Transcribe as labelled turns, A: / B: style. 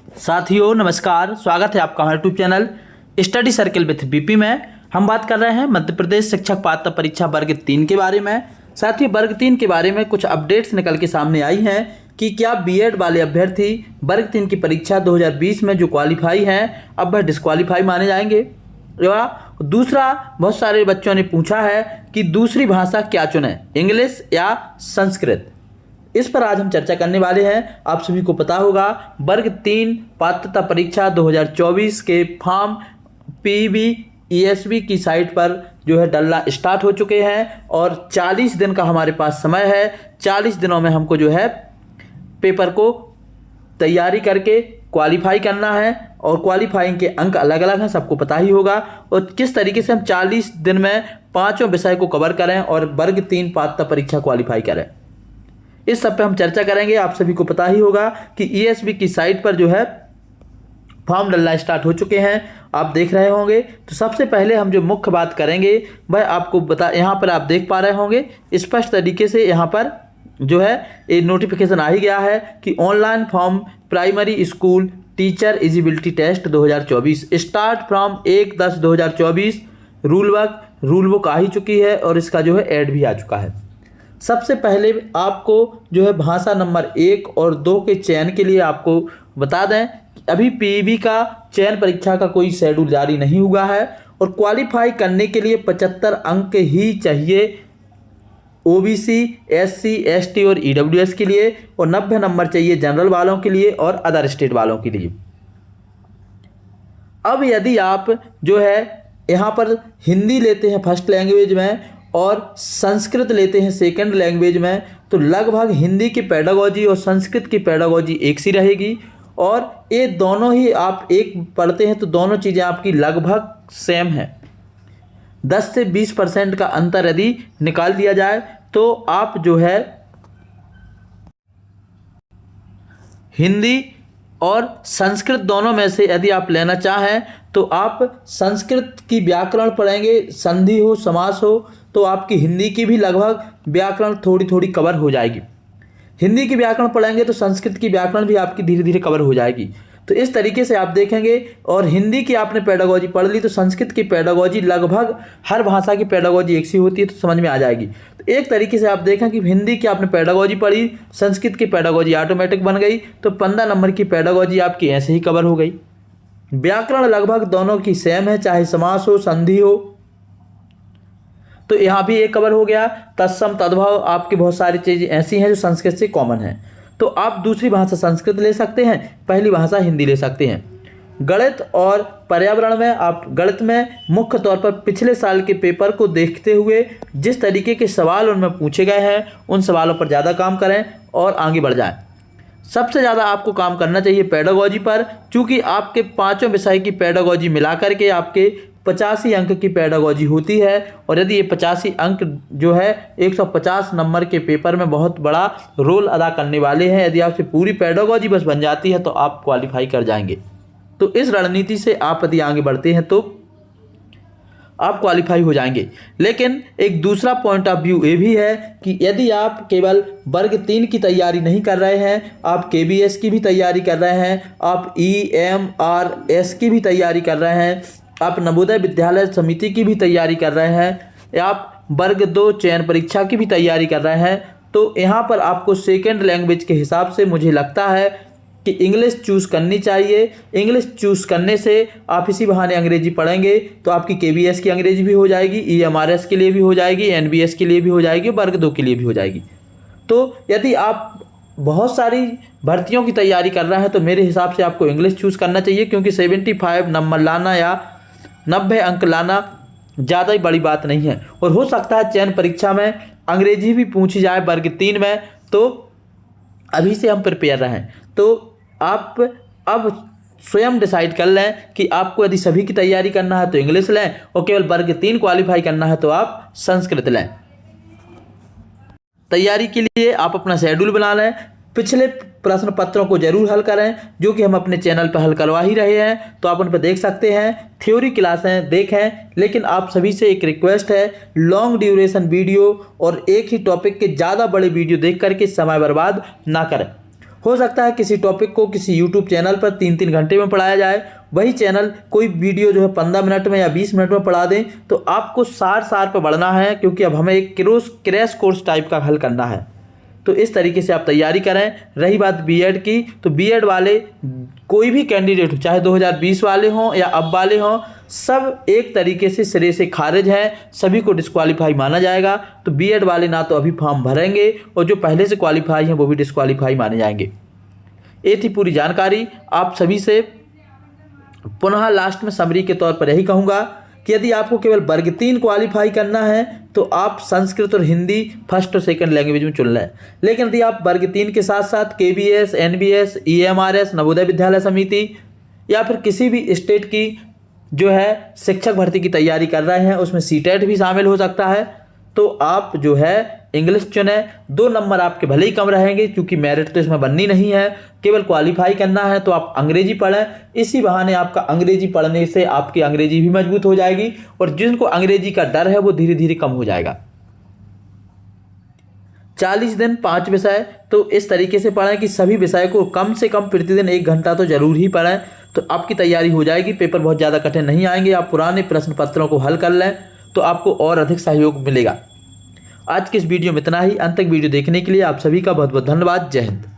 A: साथियों नमस्कार, स्वागत है आपका हमारे YouTube channel study circle with BP में। हम बात कर रहे हैं मध्य प्रदेश शिक्षक पात्रता परीक्षा वर्ग 3 के बारे में। साथियों वर्ग 3 के बारे में कुछ अपडेट्स निकल के सामने आई हैं कि क्या बीएड वाले अभ्यर्थी वर्ग 3 की परीक्षा 2020 में जो क्वालिफाई हैं अब वह डिस्क्वालीफाई माने जाएंगे। या दूसरा, बहुत सारे बच्चों ने पूछा है कि दूसरी भाषा क्या चुनें, इंग्लिश या संस्कृत। इस पर आज हम चर्चा करने वाले हैं। आप सभी को पता होगा वर्ग 3 पात्रता परीक्षा 2024 के फॉर्म PBESB की साइट पर जो है डलना स्टार्ट हो चुके हैं और 40 दिन का हमारे पास समय है। 40 दिनों में हमको जो है पेपर को तैयारी करके क्वालिफाई करना है और क्वालिफाइंग के अंक अलग अलग हैं, सबको पता ही होगा। और किस तरीके से हम 40 दिन में पांचों विषय को कवर करें और वर्ग 3 पात्रता परीक्षा क्वालिफाई करें, इस सब पे हम चर्चा करेंगे। आप सभी को पता ही होगा कि ESB की साइट पर जो है फॉर्म डलना स्टार्ट हो चुके हैं, आप देख रहे होंगे। तो सबसे पहले हम जो मुख्य बात करेंगे वह आपको यहाँ पर आप देख पा रहे होंगे स्पष्ट तरीके से यहाँ पर जो है ये नोटिफिकेशन आ ही गया है कि online form primary school teacher eligibility test 2024 start from 1/10/2024। Rule book आ ही चुकी है और इसका जो है ऐड भी आ चुका है। सबसे पहले आपको जो है भाषा नंबर 1 और 2 के चयन के लिए आपको बता दें अभी PEB का चयन परीक्षा का कोई शेड्यूल जारी नहीं हुआ है और क्वालिफाई करने के लिए 75 अंक ही चाहिए OBC, SC, ST और EWS के लिए और 90 नंबर चाहिए जनरल वालों के लिए और अदर स्टेट वालों के लिए। अब यदि आप जो है यहाँ पर हिंदी लेते हैं फर्स्ट लैंग्वेज में और संस्कृत लेते हैं सेकंड लैंग्वेज में, तो लगभग हिंदी की पेडागोजी और संस्कृत की पेडागोजी एक सी रहेगी और ये दोनों ही आप एक पढ़ते हैं तो दोनों चीज़ें आपकी लगभग सेम हैं। 10 से 20% का अंतर यदि निकाल दिया जाए तो आप जो है हिंदी और संस्कृत दोनों में से यदि आप लेना चाहें तो आप संस्कृत की व्याकरण पढ़ेंगे, संधि हो समास हो, तो आपकी हिंदी की भी लगभग व्याकरण थोड़ी थोड़ी कवर हो जाएगी। हिंदी की व्याकरण पढ़ेंगे तो संस्कृत की व्याकरण भी आपकी धीरे धीरे कवर हो जाएगी। तो इस तरीके से आप देखेंगे और हिंदी की आपने पेडागोजी पढ़ ली तो संस्कृत की पेडागोजी लगभग हर भाषा की पेडागोजी एक सी होती है, तो समझ में आ जाएगी। तो एक तरीके से आप देखें कि हिंदी की आपने पेडागोजी पढ़ी, संस्कृत की पेडागोजी ऑटोमेटिक बन गई, तो 15 नंबर की पेडागोजी आपकी ऐसे ही कवर हो गई। व्याकरण लगभग दोनों की सेम है, चाहे समास हो संधि हो, तो यहाँ भी एक कवर हो गया। तत्सम तद्भव आपकी बहुत सारी चीज़ें ऐसी हैं जो संस्कृत से कॉमन है, तो आप दूसरी भाषा संस्कृत ले सकते हैं, पहली भाषा हिंदी ले सकते हैं। गणित और पर्यावरण में आप गणित में मुख्य तौर पर पिछले साल के पेपर को देखते हुए जिस तरीके के सवाल उनमें पूछे गए हैं उन सवालों पर ज़्यादा काम करें और आगे बढ़ जाएं। सबसे ज़्यादा आपको काम करना चाहिए पेडागोजी पर, चूँकि आपके पाँचों विषय की पेडागोजी मिलाकर के आपके 85 अंक की पेडागोजी होती है और यदि ये 85 अंक जो है 150 नंबर के पेपर में बहुत बड़ा रोल अदा करने वाले हैं। यदि आपसे पूरी पेडागोजी बस बन जाती है तो आप क्वालिफाई कर जाएंगे। तो इस रणनीति से आप यदि आगे बढ़ते हैं तो आप क्वालिफाई हो जाएंगे। लेकिन एक दूसरा पॉइंट ऑफ व्यू ये भी है कि यदि आप केवल वर्ग 3 की तैयारी नहीं कर रहे हैं, आप KBS की भी तैयारी कर रहे हैं, आप EMRS की भी तैयारी कर रहे हैं, आप नवोदय विद्यालय समिति की भी तैयारी कर रहे हैं, या आप वर्ग 2 चयन परीक्षा की भी तैयारी कर रहे हैं, तो यहाँ पर आपको सेकेंड लैंग्वेज के हिसाब से मुझे लगता है कि इंग्लिश चूज़ करनी चाहिए। इंग्लिश चूज़ करने से आप इसी बहाने अंग्रेजी पढ़ेंगे तो आपकी KBS की अंग्रेजी भी हो जाएगी, EMRS के लिए भी हो जाएगी, NBS के लिए भी हो जाएगी, वर्ग 2 के लिए भी हो जाएगी। तो यदि आप बहुत सारी भर्तियों की तैयारी कर रहे हैं तो मेरे हिसाब से आपको इंग्लिश चूज़ करना चाहिए, क्योंकि 75 नंबर लाना या 90 अंक लाना ज़्यादा ही बड़ी बात नहीं है। और हो सकता है चयन परीक्षा में अंग्रेजी भी पूछी जाए वर्ग 3 में, तो अभी से हम प्रिपेयर रहें। तो आप अब स्वयं डिसाइड कर लें कि आपको यदि सभी की तैयारी करना है तो इंग्लिश लें और केवल वर्ग 3 क्वालिफाई करना है तो आप संस्कृत लें। तैयारी के लिए आप अपना शेड्यूल बना लें, पिछले प्रश्न पत्रों को जरूर हल करें जो कि हम अपने चैनल पर हल करवा ही रहे हैं, तो आप उन पर देख सकते हैं। थ्योरी क्लासें देखें, लेकिन आप सभी से एक रिक्वेस्ट है, लॉन्ग ड्यूरेशन वीडियो और एक ही टॉपिक के ज़्यादा बड़े वीडियो देख करके समय बर्बाद ना करें। हो सकता है किसी टॉपिक को किसी यूट्यूब चैनल पर 3-3 घंटे में पढ़ाया जाए, वही चैनल कोई वीडियो जो है 15 मिनट में या 20 मिनट में पढ़ा दें। तो आपको सार पर बढ़ना है, क्योंकि अब हमें एक क्रैश कोर्स टाइप का हल करना है। तो इस तरीके से आप तैयारी करें। रही बात बीएड की, तो बीएड वाले कोई भी कैंडिडेट हो, चाहे 2020 वाले हों या अब वाले हों, सब एक तरीके से सिरे से खारिज हैं, सभी को डिस्क्वालीफाई माना जाएगा। तो बीएड वाले ना तो अभी फॉर्म भरेंगे और जो पहले से क्वालिफाई हैं वो भी डिस्क्वालीफाई माने जाएंगे। ये थी पूरी जानकारी। आप सभी से पुनः लास्ट में समरी के तौर पर यही कहूँगा कि यदि आपको केवल वर्ग 3 क्वालिफाई करना है तो आप संस्कृत और हिंदी फर्स्ट और सेकंड लैंग्वेज में चुन लें। लेकिन यदि आप वर्ग 3 के साथ साथ KBS, NBS, EMRS, Navodaya Vidyalaya समिति या फिर किसी भी स्टेट की जो है शिक्षक भर्ती की तैयारी कर रहे हैं, उसमें सीटेट भी शामिल हो सकता है, तो आप जो है इंग्लिश चुने। 2 नंबर आपके भले ही कम रहेंगे, क्योंकि मेरिट तो इसमें बननी नहीं है, केवल क्वालिफाई करना है। तो आप अंग्रेजी पढ़ें, इसी बहाने आपका अंग्रेजी पढ़ने से आपकी अंग्रेजी भी मजबूत हो जाएगी और जिनको अंग्रेजी का डर है वो धीरे धीरे कम हो जाएगा। 40 दिन 5 विषय, तो इस तरीके से पढ़ें कि सभी विषय को कम से कम प्रतिदिन 1 घंटा तो जरूर ही पढ़ें, तो आपकी तैयारी हो जाएगी। पेपर बहुत ज़्यादा कठिन नहीं आएंगे। आप पुराने प्रश्न पत्रों को हल कर लें तो आपको और अधिक सहयोग मिलेगा। आज की इस वीडियो में इतना ही। अंत तक वीडियो देखने के लिए आप सभी का बहुत बहुत धन्यवाद। जय हिंद।